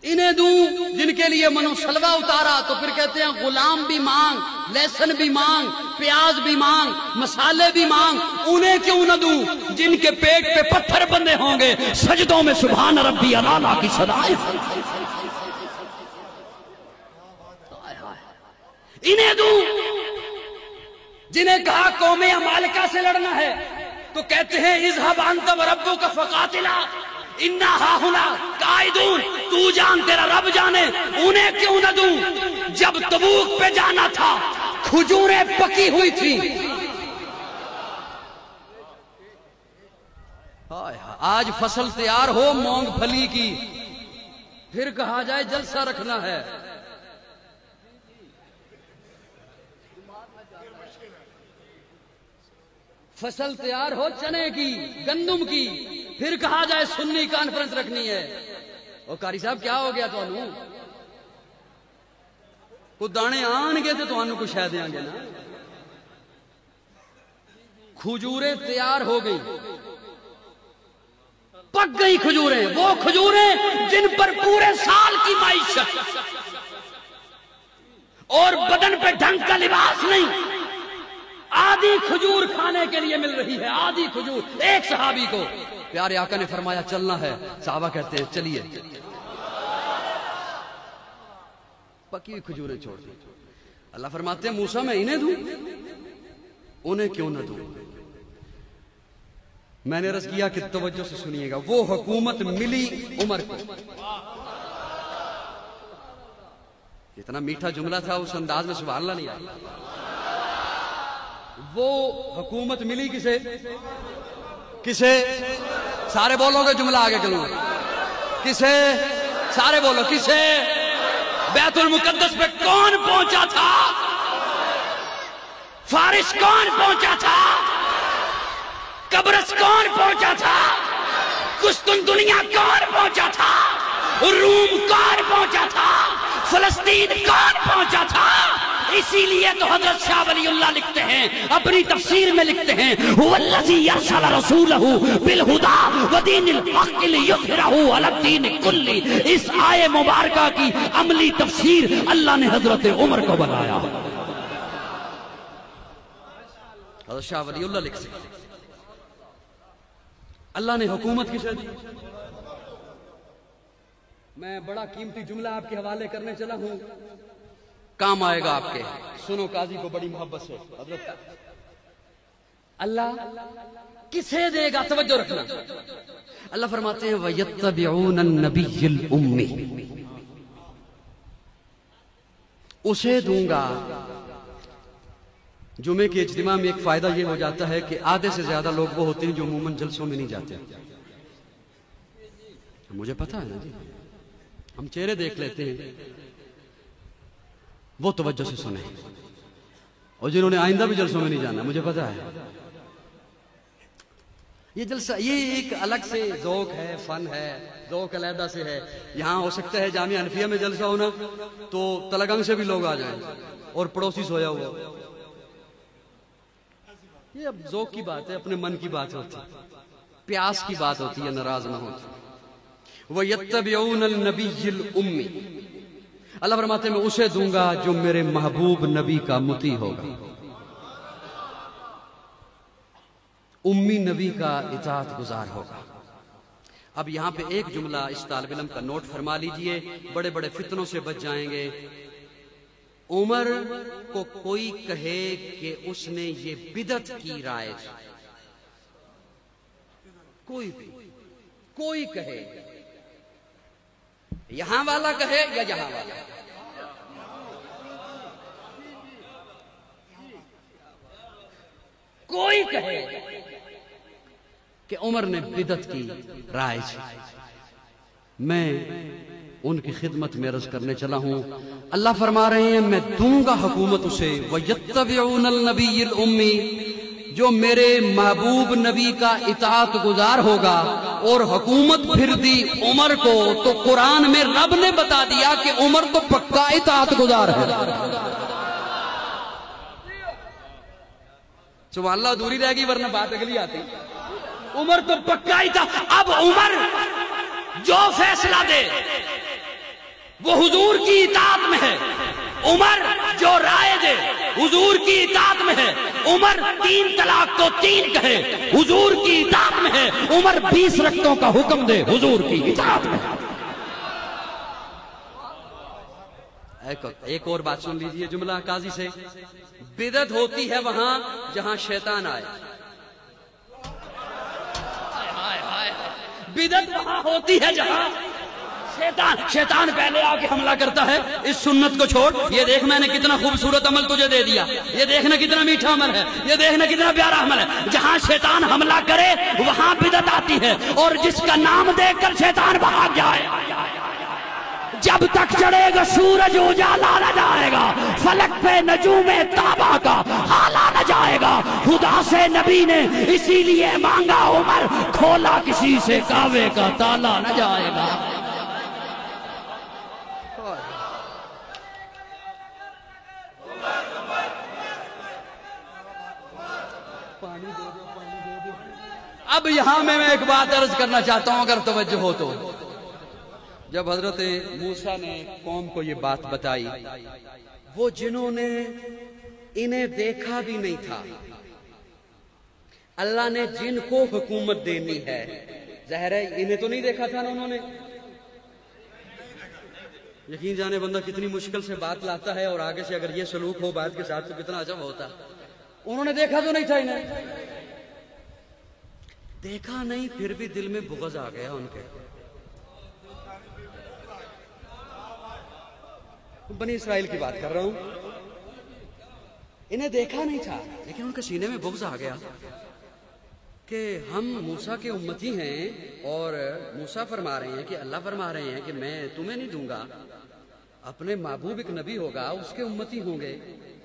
انہیں دوں جن کے لیے منو سلوہ اتارا، تو پھر کہتے ہیں غلام بھی مانگ، لہسن بھی مانگ، پیاز بھی مانگ، مسالے بھی مانگ، انہیں کیوں نہ دوں جن کے پیٹ پہ پتھر بندے ہوں گے، سجدوں میں سبحان ربی الاعلیٰ کی صدائیں، انہیں دوں جنہیں کہا قوم عمالقہ سے لڑنا ہے تو کہتے ہیں اذهب انت وربک فقاتلا انا ہاہنا قائدون، تو جان تیرا رب جانے، انہیں کیوں نہ دوں جب تبوک پہ جانا تھا کھجوریں پکی ہوئی تھی۔ آج فصل تیار ہو مونگ پھلی کی، پھر کہا جائے جلسہ رکھنا ہے۔ فصل تیار ہو چنے کی، گندم کی، پھر کہا جائے سنی کانفرنس رکھنی ہے۔ اور قاری صاحب کیا ہو گیا تو انہوں کو دانے آن گے تو انہوں کو شاید دیں گے نا۔ کھجوریں تیار ہو گئی، پک گئی کھجوریں، وہ کھجوریں جن پر پورے سال کی معیشت اور بدن پہ ڈھنگ کا لباس نہیں، آدھی کھجور کھانے کے لیے مل رہی ہے، آدھی کھجور۔ ایک صحابی کو پیارے آقا نے فرمایا چلنا ہے، صحابہ کہتے ہیں چلیے، پکی ہوئی کھجوریں چھوڑ دی۔ اللہ فرماتے ہیں موسیٰ میں انہیں دوں، انہیں کیوں نہ دوں؟ میں نے عرض کیا کہ توجہ سے سنیے گا، وہ حکومت ملی عمر کو۔ اتنا میٹھا جملہ تھا، اس انداز میں سبحان اللہ نہیں آیا۔ وہ حکومت ملی کسے؟ کسے؟ سارے بولو گے جملہ آگے چلوں، کسے؟ سارے بولو کسے؟ بیت المقدس پہ کون پہنچا تھا؟ فارس کون پہنچا تھا؟ قبرص کون پہنچا تھا؟ قسطنطنیہ کون پہنچا تھا؟ روم کون پہنچا تھا؟ فلسطین کون پہنچا تھا؟ اسی لیے تو حضرت شاہ ولی اللہ لکھتے ہیں اپنی تفسیر میں لکھتے ہیں والذی ارسل رسولہ بالہدی ودین الحق لیظہرہ علی الدین کلہ. اس آیے مبارکہ کی عملی تفسیر اللہ نے حضرت عمر کو بنایا. حضرت شاہ ولی اللہ لکھتے ہیں اللہ نے حکومت کسے دی. میں بڑا قیمتی جملہ آپ کے حوالے کرنے چلا ہوں, کام آئے گا آپ کے. سنو, قاضی کو بڑی محبت سے. حضرت اللہ کسے دے گا, توجہ رکھنا. اللہ فرماتے ہیں وَيَتَّبِعُونَ النَّبِيِّ الْأُمِّ, اسے دوں گا. جمعے کے اجتماع میں ایک فائدہ یہ ہو جاتا ہے کہ آدھے سے زیادہ لوگ وہ ہوتے ہیں جو عموماً جلسوں میں نہیں جاتے. مجھے پتا ہے نا جی, ہم چہرے دیکھ لیتے ہیں, وہ توجہ سے سنیں. اور جنہوں نے آئندہ بھی جلسوں میں نہیں جانا, مجھے پتا ہے. یہ جلسہ یہ ایک الگ سے ذوق ہے, فن ہے, ذوق علیحدہ سے ہے. یہاں ہو سکتا ہے جامعہ حنفیہ میں جلسہ ہونا تو تلگنگ سے بھی لوگ آ جائیں اور پڑوسی سویا ہوا. یہ اب ذوق کی بات ہے, اپنے من کی بات ہوتی ہے, پیاس کی بات ہوتی ہے, ناراض نہ ہوتی. وَيَتَّبِعُونَ النَّبِيِّ الْأُمِّ, اللہ فرماتے ہیں میں اسے دوں گا جو میرے محبوب نبی کا مطیع ہوگا, امی نبی کا اطاعت گزار ہوگا. اب یہاں پہ ایک جملہ اس طالب علم کا نوٹ فرما لیجئے, بڑے بڑے فتنوں سے بچ جائیں گے. عمر کو کوئی کہے کہ اس نے یہ بدعت کی رائے, کوئی کہے, یہاں والا کہے یا یہاں والا, کوئی کہے کہ عمر نے بدعت کی رائے, میں ان کی خدمت میں عرض کرنے چلا ہوں. اللہ فرما رہے ہیں میں دوں گا حکومت اسے. وَيَتَّبِعُونَ النَّبِيِّ الْأُمِّ, جو میرے محبوب نبی کا اطاعت گزار ہوگا. اور حکومت پھر دی عمر کو, تو قرآن میں رب نے بتا دیا کہ عمر تو پکا اطاعت گزار ہے. سبحان اللہ, دوری رہ گئی ورنہ بات اگلی آتی. عمر تو پکا اطاعت. اب عمر جو فیصلہ دے وہ حضور کی اطاعت میں ہے. عمر جو رائے دے حضور کی اطاعت میں ہے. عمر 3 طلاق کو 3 کہے حضور کی اطاعت میں ہے. عمر 20 رکعتوں کا حکم دے حضور کی اطاعت میں ہے. ایک اور بات سن لیجئے جملہ قاضی سے. بدعت ہوتی ہے وہاں جہاں شیطان آئے. بدعت وہاں ہوتی ہے جہاں شیطان پہلے آ کے حملہ کرتا ہے. اس سنت کو چھوڑ, یہ دیکھ میں نے کتنا خوبصورت عمل تجھے دے دیا, یہ دیکھنا کتنا میٹھا عمل ہے, یہ دیکھنا کتنا پیارا عمل ہے. جہاں شیطان حملہ کرے وہاں بدعت آتی ہے. اور جس کا نام دیکھ کر شیطان بھاگ جائے, جب تک چڑھے گا سورج اجالا نہ جائے گا, فلک پہ نجوم تابا کا حالا نہ جائے گا. خدا سے نبی نے اسی لیے مانگا عمر, کھولا کسی سے کعبے کا تالا نہ جائے گا. اب یہاں میں ایک بات عرض کرنا چاہتا ہوں اگر توجہ ہو تو. جب حضرت موسیٰ نے قوم کو یہ بات بتائی, وہ جنہوں نے انہیں دیکھا بھی نہیں تھا, اللہ نے جن کو حکومت دینی ہے, ظاہر ہے انہیں تو نہیں دیکھا تھا نا انہوں نے. یقین جانے بندہ کتنی مشکل سے بات لاتا ہے, اور آگے سے اگر یہ سلوک ہو بات کے ساتھ تو کتنا عجب ہوتا. انہوں نے دیکھا تو نہیں تھا, انہیں دیکھا نہیں, پھر بھی دل میں بغض آ گیا ان کے. بنی اسرائیل کی بات کر رہا ہوں. انہیں دیکھا نہیں تھا لیکن ان کے سینے میں بغض آ گیا کہ ہم موسیٰ کے امتی ہیں, اور موسیٰ فرما رہے ہیں کہ اللہ فرما رہے ہیں کہ میں تمہیں نہیں دوں گا, اپنے محبوب ایک نبی ہوگا اس کے امتی ہوں گے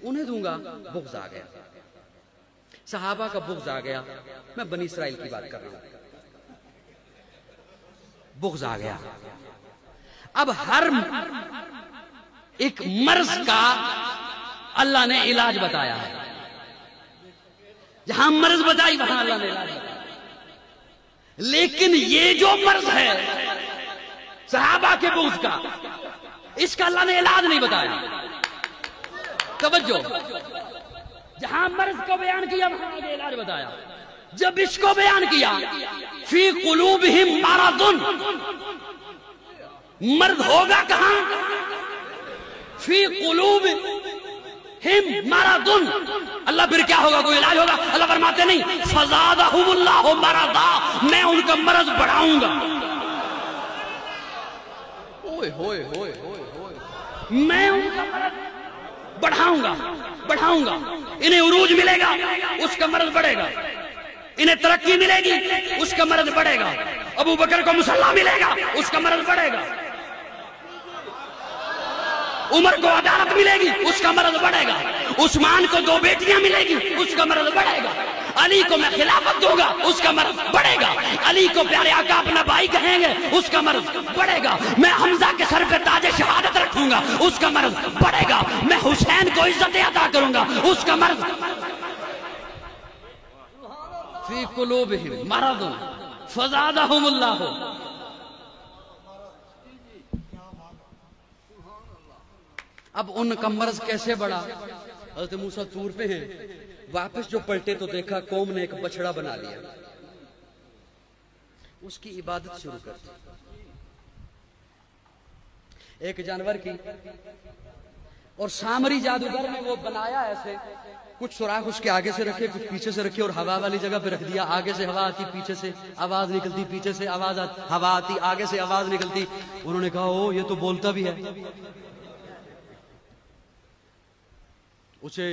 انہیں دوں گا. بغض آ گیا, صحابہ کا بغض آ گیا. میں بنی اسرائیل کی بات کر رہا ہوں. بغض آ گیا. اب ہر ایک مرض کا اللہ نے علاج بتایا ہے، جہاں مرض بتائی وہاں اللہ نے علاج بتایا. لیکن یہ جو مرض ہے صحابہ کے بغض کا، اس کا اللہ نے علاج نہیں بتایا. توجہ، جہاں مرض کو بیان کیا وہاں آگے علاج بتایا. جب اس کو بیان کیا فی قلوبہم مرض، مرض ہوگا کہاں؟ فی قلوبہم مرض. اللہ پھر کیا ہوگا؟ کوئی علاج ہوگا؟ اللہ فرماتے نہیں فزادہم اللہ مرضا، میں ان کا مرض بڑھاؤں گا. میں ان کا مرض بڑھاؤں گا. انہیں عروج ملے گا، اس کا مرض بڑھے گا. انہیں ترقی ملے گی، اس کا مرض بڑھے گا. ابو بکر کو مسلح ملے گا، اس کا مرض بڑھے گا. عمر کو عدالت ملے گی، اس کا مرض بڑھے گا. عثمان کو 2 بیٹیاں ملے گی، اس کا مرض بڑھے گا. علی کو میں خلافت دوں گا، اس کا مرض بڑھے گا. علی کو پیارے آقا اپنا بھائی کہیں گے، اس کا مرض بڑھے گا. میں حمزہ کے سر پہ تاج شہادت رکھوں گا، اس کا مرض بڑھے گا. میں حسین کو عزت عطا کروں گا، اس کا مرض. فی قلوبہم مرض فزادہم اللہ. اب ان کا مرض کیسے بڑھا؟ حضرت موسیٰ طور پہ ہیں، واپس جو پلٹے تو دیکھا قوم نے ایک بچڑا بنا لیا، اس کی عبادت شروع کر دی. ایک جانور کی. اور سامری جادوگر نے وہ بنایا ایسے، کچھ سوراخ اس کے آگے سے رکھے، کچھ پیچھے سے رکھے، اور ہوا والی جگہ پہ رکھ دیا. آگے سے ہوا آتی، پیچھے سے آواز نکلتی، پیچھے سے آواز آتی، ہوا آتی، آگے سے آواز نکلتی. انہوں نے کہا او یہ تو بولتا بھی ہے. اسے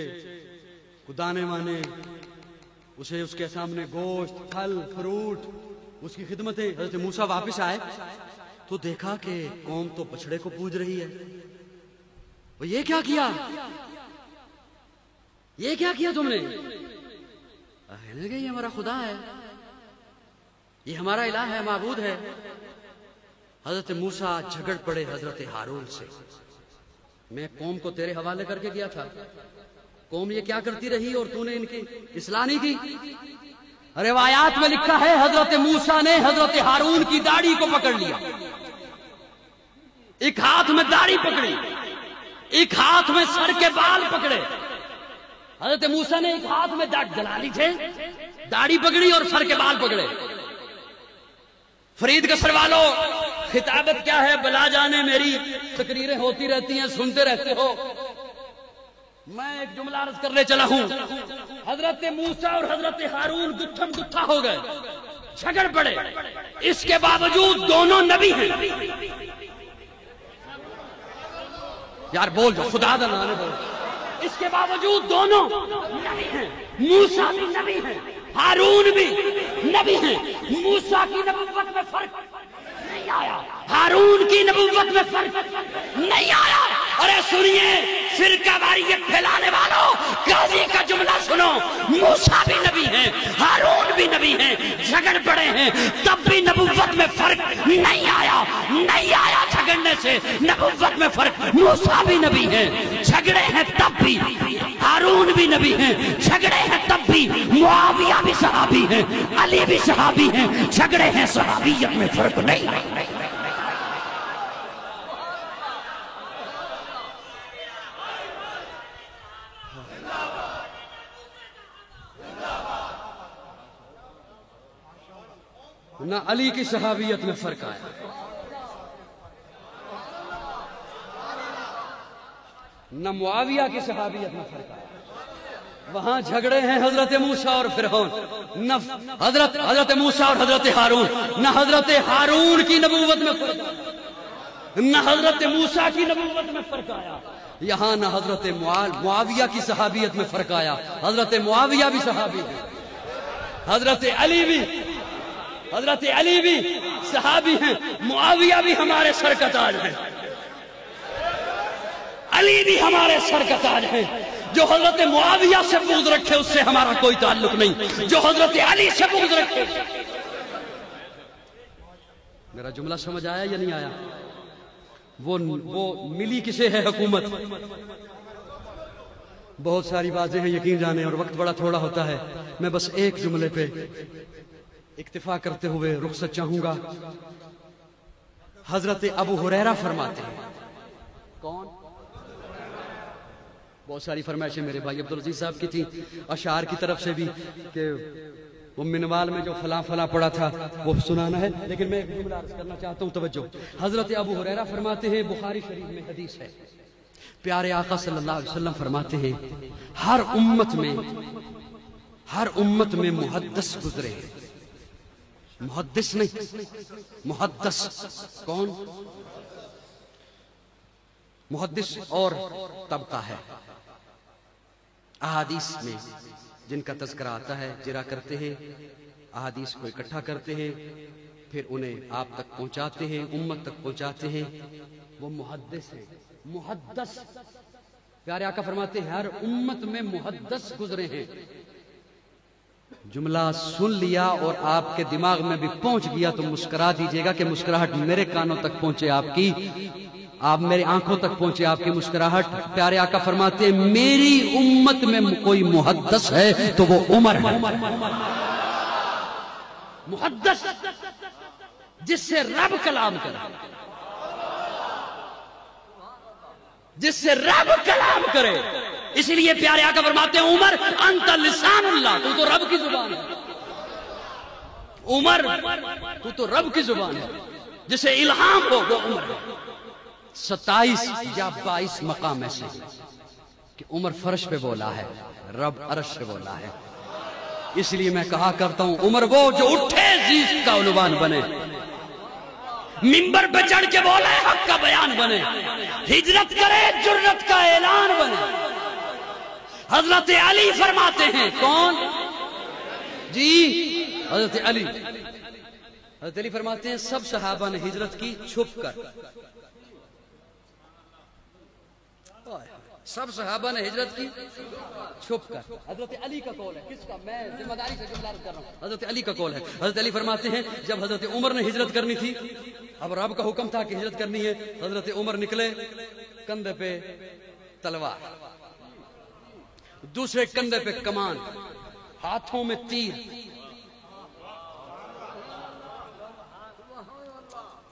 دانے وانے، اسے اس کے سامنے گوشت، پھل فروٹ، اس کی خدمتیں. حضرت موسیٰ واپس آئے تو دیکھا کہ قوم تو بچڑے کو پوج رہی ہے. وہ یہ کیا کیا؟ یہ کیا کیا تم نے؟ کہنے لگے یہ ہمارا خدا ہے، یہ ہمارا الہ ہے، معبود ہے. حضرت موسیٰ جھگڑ پڑے حضرت ہارون سے. میں قوم کو تیرے حوالے کر کے گیا تھا، قوم یہ کیا کرتی رہی اور تو نے ان کی اصلاح نہیں کی. روایات میں لکھا ہے حضرت موسیٰ نے حضرت ہارون کی داڑھی کو پکڑ لیا، ایک ہاتھ میں داڑھی پکڑی، ایک ہاتھ میں سر کے بال پکڑے. حضرت موسیٰ نے ایک ہاتھ میں جلالی تھے، داڑھی پکڑی اور سر کے بال پکڑے. فرید قصر والو، خطابت کیا ہے بلا جانے، میری تقریریں ہوتی رہتی ہیں، سنتے رہتے ہو. میں ایک جملہ عرض کرنے چلا ہوں. حضرت موسیٰ اور حضرت ہارون گتھم گتھا ہو گئے، جھگڑ پڑے. اس کے باوجود دونوں نبی ہیں. یار بول جو خدا دا نام بول. اس کے باوجود دونوں نبی ہیں. موسیٰ بھی نبی ہیں، ہارون بھی نبی ہیں. موسیٰ کی نبوت میں فرق نہیں آیا، ہارون کی نبوت میں فرق نہیں آیا. ارے سنیے فرقہ واریت پھیلانے والوں، قاضی کا جملہ سنو. موسیٰ بھی نبی ہیں، ہارون بھی نبی ہیں، جھگڑ پڑے ہیں، تب بھی نبوت میں فرق نہیں آیا. نہیں آیا جھگڑنے سے، نبوت میں فرق. موسیٰ بھی نبی ہیں، جھگڑے ہیں تب بھی. ہارون بھی نبی ہیں، جھگڑے ہیں تب بھی. معاویہ بھی صحابی ہیں، علی بھی صحابی ہیں، جھگڑے ہیں، صحابیت میں فرق نہیں. نہ علی کی صحابیت میں فرق آیا، نہ معاویہ کی صحابیت میں فرق آیا. وہاں جھگڑے ہیں حضرت موسیٰ اور فرعون، نہ حضرت موسیٰ اور حضرت ہارون. نہ حضرت ہارون کی نبوت میں فرق آیا، نہ حضرت موسیٰ کی نبوت میں فرق آیا. یہاں نہ حضرت معاویہ کی صحابیت میں فرق آیا. حضرت معاویہ بھی صحابی ہیں، حضرت علی بھی صحابی ہیں. معاویہ بھی ہمارے سر کا تاج ہیں، علی بھی ہمارے سر کا تاج ہیں. جو حضرت معاویہ سے بغض رکھے اس سے ہمارا کوئی تعلق نہیں، جو حضرت علی سے بغض رکھے. میرا جملہ سمجھ آیا یا نہیں آیا؟ وہ ملی کسے ہے حکومت؟ بہت ساری باتیں ہیں یقین جانے اور وقت بڑا تھوڑا ہوتا ہے. میں بس ایک جملے پہ اکتفا کرتے ہوئے رخصت چاہوں گا. حضرت ابو ہریرہ فرماتے ہیں. کون؟ بہت ساری فرمائشیں میرے بھائی عبدالعزیز صاحب کی تھی، اشعار کی طرف سے بھی کہ منوال میں جو فلاں فلاں پڑا تھا وہ سنانا ہے، لیکن میں ایک جملہ عرض کرنا چاہتا ہوں، توجہ. حضرت ابو ہریرہ فرماتے ہیں، بخاری شریف میں حدیث ہے، پیارے آقا صلی اللہ علیہ وسلم فرماتے ہیں ہر امت میں محدث گزرے. محدث نہیں، محدث. کون؟ محدث اور طبقہ ہے. احادیث میں جن کا تذکرہ آتا ہے جرا کرتے ہیں، احادیث کو اکٹھا کرتے ہیں، پھر انہیں آپ تک پہنچاتے ہیں، امت تک پہنچاتے ہیں، وہ محدث ہیں. محدث. پیارے آقا فرماتے ہیں ہر امت میں محدث گزرے ہیں. جملہ سن لیا اور آپ کے دماغ میں بھی پہنچ گیا تو مسکرا دیجئے گا کہ مسکراہٹ میرے کانوں تک پہنچے آپ کی، آپ میری آنکھوں تک پہنچے آپ کی مسکراہٹ. پیارے آقا فرماتے ہیں میری امت میں کوئی محدث ہے تو وہ عمر ہے. محدث جس سے رب کلام کرے، جس سے رب کلام کرے. اسی لیے پیارے آقا فرماتے ہیں عمر انت لسان اللہ، تو تو رب کی زبان ہے. عمر تو تو رب کی زبان ہے، جسے الہام ہو وہ عمر ہے. 27 یا 22 مقام ایسے کہ عمر فرش پہ بولا ہے، رب عرش پہ بولا ہے. اس لیے میں کہا کرتا ہوں عمر وہ جو اٹھے زیست کا عنوان بنے، منبر پہ چڑھ کے بولے حق کا بیان بنے، ہجرت کرے جرت کا اعلان بنے. حضرت علی فرماتے ہیں. کون جی؟ حضرت علی. حضرت علی فرماتے ہیں سب صحابہ نے ہجرت کی چھپ کر. سب صحابہ نے ہجرت کی چھپ کر. حضرت علی کا قول ہے. کس کا؟ میں ذمہ داری سے جملہ عرض کر رہا ہوں. حضرت علی کا قول ہے. حضرت علی فرماتے ہیں جب حضرت عمر نے ہجرت کرنی تھی، اب رب کا حکم تھا کہ ہجرت کرنی ہے، حضرت عمر نکلے، کندھے پہ تلوار، دوسرے کندھے پہ کمان، ہاتھوں میں تیر.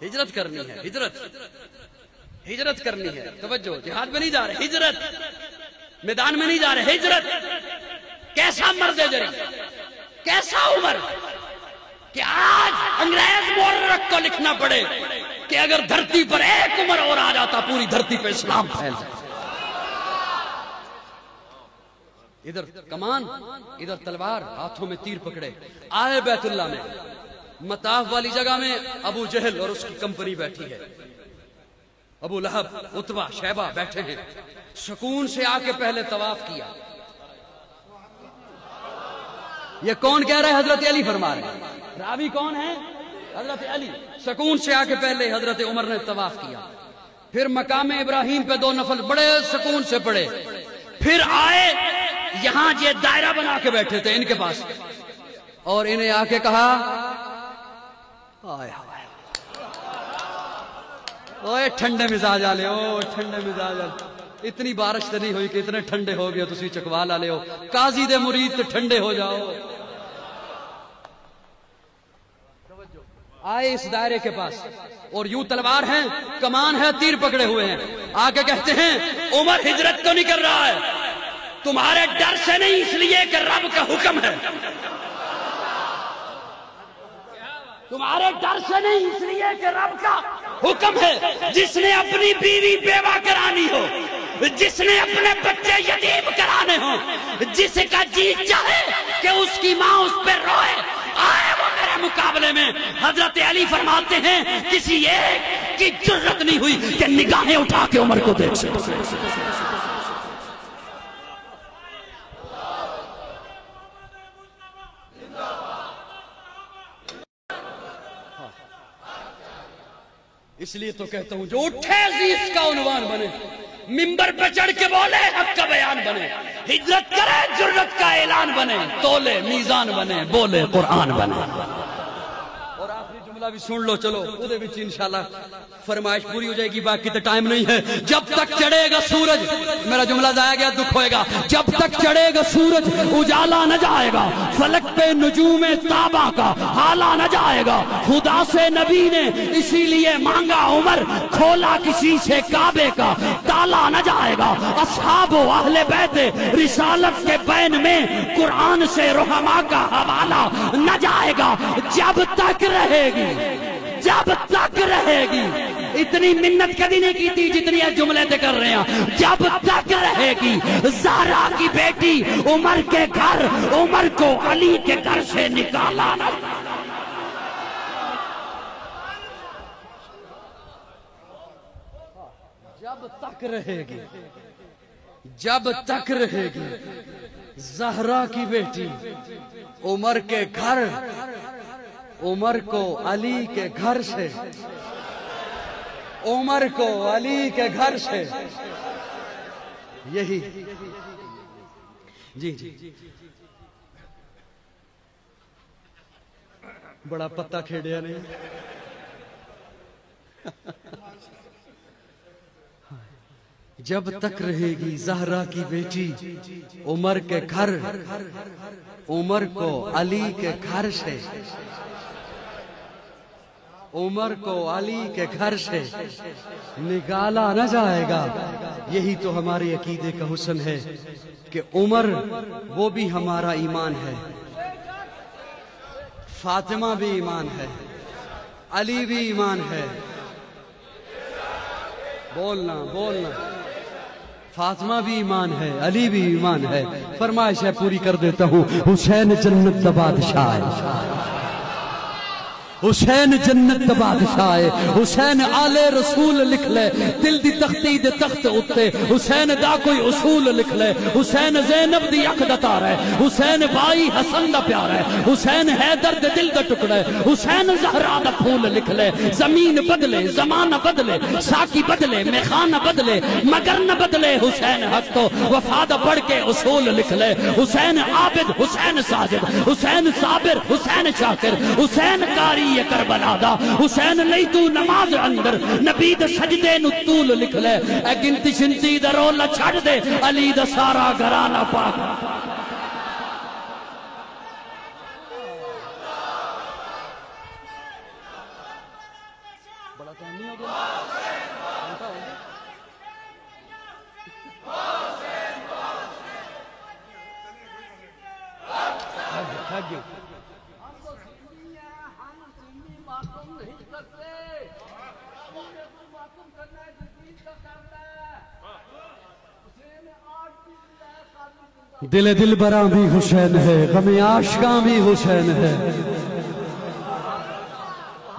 ہجرت کرنی ہے، ہجرت کرنی ہے. توجہ، جہاد میں نہیں جا رہے، ہجرت. میدان میں نہیں جا رہے، ہجرت. کیسا مرد جری، کیسا عمر کہ آج انگریز مورخ کو لکھنا پڑے کہ اگر دھرتی پر ایک عمر اور آ جاتا پوری دھرتی پہ اسلام پھیل جائے. ادھر کمان، ادھر تلوار، ہاتھوں میں تیر پکڑے. آئے بیت اللہ میں، مطاف والی جگہ میں ابو جہل اور اس کی کمپنی بیٹھی ہے. ابو لہب، عتبہ، شیبہ بیٹھے ہیں. سکون سے آ کے پہلے طواف کیا. یہ کون کہہ رہا ہے؟ حضرت علی فرما رہے ہیں. راوی کون ہے؟ حضرت علی. سکون سے آ کے پہلے حضرت عمر نے طواف کیا. پھر مقام ابراہیم پہ 2 نفل بڑے سکون سے پڑے. پھر آئے یہاں یہ دائرہ بنا کے بیٹھے تھے ان کے پاس، اور انہیں آ کے کہا آئے اوے ٹھنڈے مزاج والے ہو، ٹھنڈے مزاج والے. اتنی بارش تو نہیں ہوئی کہ اتنے ٹھنڈے ہو گئے تسی چکوا لا لے ہو. قاضی دے مرید تے ٹھنڈے ہو جاؤ. آئے اس دائرے کے پاس اور یوں تلوار ہیں، کمان ہے، تیر پکڑے ہوئے ہیں. آ کے کہتے ہیں عمر ہجرت تو نہیں کر رہا ہے، تمہارے ڈر سے نہیں، اس لیے کہ رب کا حکم ہے. تمہارے ڈر سے نہیں، اس لیے کہ رب کا حکم ہے. جس نے اپنی بیوی بیوہ کرانی ہو، جس نے اپنے بچے یتیم کرانے ہوں، جس کا جی چاہے کہ اس کی ماں اس پہ روئے، آئے وہ میرے مقابلے میں. حضرت علی فرماتے ہیں کسی ایک کی جرت نہیں ہوئی کہ نگاہیں اٹھا کے عمر کو دیکھ سکے. اس لیے تو کہتا ہوں جو اٹھے عزیز کا عنوان بنے، منبر پہ چڑھ کے بولے حق کا بیان بنے، ہجرت کرے جرت کا اعلان بنے، تولے میزان بنے، بولے قرآن بنے. اور آخری جملہ جملہ بھی سن لو چلو اودے وچ انشاءاللہ فرمائش پوری ہو جائے گی، باقی تو ٹائم نہیں ہے. جب تک چڑھے گا سورج، میرا جملہ ضائع گیا دکھ ہوئے گا، جب تک چڑھے گا سورج اجالا نہ جائے گا، فلک پہ نجوم تابا کا حالا نہ جائے گا. خدا سے نبی نے اسی لیے مانگا عمر، کھولا کسی سے کعبے کا تالا نہ جائے گا. اصحاب و اہل بیت رسالت کے بین میں قرآن سے رحماء کا حوالہ نہ جائے گا. جب تک رہے گی، جب تک رہے گی، اتنی منت کبھی نہیں کی تھی جتنی جملے تے کر رہے ہیں. جب تک رہے گی زہرا کی بیٹی عمر کے گھر، عمر کو علی کے گھر سے نکالا نہ. جب تک رہے گی، جب تک رہے گی زہرا کی بیٹی عمر کے گھر، عمر کو علی کے گھر سے، عمر کو علی کے گھر سے. یہی جی جی بڑا پتہ کھیڑیا نے. جب تک رہے گی زہرا کی بیٹی عمر کے گھر، عمر کو علی کے گھر سے، عمر کو علی کے گھر سے نکالا نہ جائے گا. یہی تو ہمارے عقیدے کا حسن ہے کہ عمر وہ بھی ہمارا ایمان ہے، فاطمہ بھی ایمان ہے، علی بھی ایمان ہے. بولنا بولنا، فاطمہ بھی ایمان ہے، علی بھی ایمان ہے. فرمائش ہے پوری کر دیتا ہوں. حسین جنت دا بادشاہ ہے، حسین جنت دا بادشاہ ہے. حسین آل رسول لکھ لے دل دی تختی دے تخت اتے، حسین دا کوئی اصول لکھ لے. حسین زینب دی اکھ دا تار ہے، حسین بائی حسن دا پیار ہے، حسین حیدر دے دل دا ٹکڑا ہے. حسین زہرا دا پھول لکھ لے. زمین بدلے، زمانہ بدلے، ساکی بدلے، میخانہ بدلے، مگر نہ بدلے حسین حق تو. وفا دا پڑھ کے اصول لکھ لے. حسین عابد، حسین ساجد، حسین صابر، حسین شاکر، حسین قاری یہ کربلا دا. حسین نہیں تو نماز اندر نبی دا سجدے نو طول لکھ لے. اے گنتی شنتی دا رولا چھڑ دے، علی دا سارا گھرانہ پاک. بڑا ٹائم نہیں ہو گیا. تھک گیا. دل دل براں بھی حسین ہے، غم عاشقاں بھی حسین ہے.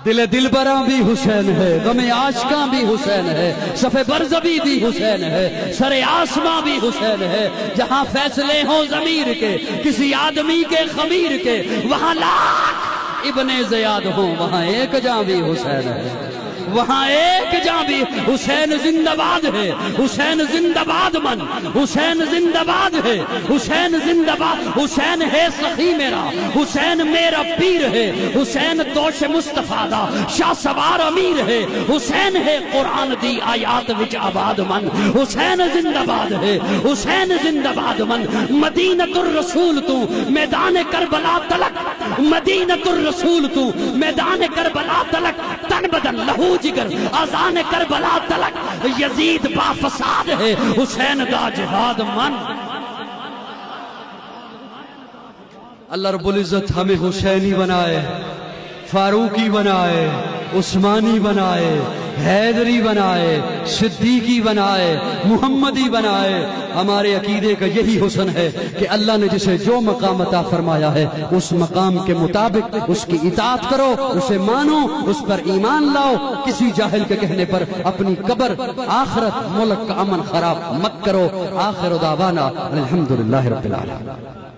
دل دل براں بھی حسین ہے، غم عاشقاں بھی حسین ہے. صف برزبی بھی حسین ہے، سر آسماں بھی حسین ہے. جہاں فیصلے ہوں ضمیر کے کسی آدمی کے خمیر کے، وہاں لاکھ ابن زیاد ہوں وہاں ایک جاں بھی حسین ہے. وہاں ایک جاں بھی حسین زندہ باد ہے. حسین زندہ باد من، حسین زندہ باد ہے. حسین زندہ باد. حسین ہے سخی میرا، حسین میرا پیر ہے. حسین دوش مصطفیٰ دا شاہ سوار امیر ہے. حسین ہے قرآن دی آیات وچ آباد من. حسین زندہ باد ہے، حسین زندہ باد من. مدینۃ الرسول تو میدان کربلا تلک، مدینۃ الرسول تو میدان کربلا تلک. تن بدن لہو جگر آزان کربلا تلک. یزید با فساد ہے، حسین دا جہاد من. اللہ رب العزت ہمیں حسینی بنائے، فاروقی بنائے، عثمانی بنائے، حیدری بنائے، صدیقی بنائے، محمدی بنائے. ہمارے عقیدے کا یہی حسن ہے کہ اللہ نے جسے جو مقام عطا فرمایا ہے اس مقام کے مطابق اس کی اطاعت کرو، اسے مانو، اس پر ایمان لاؤ. کسی جاہل کے کہنے پر اپنی قبر، آخرت، ملک کا امن خراب مت کرو. آخر دعوانا الحمدللہ رب العالمین.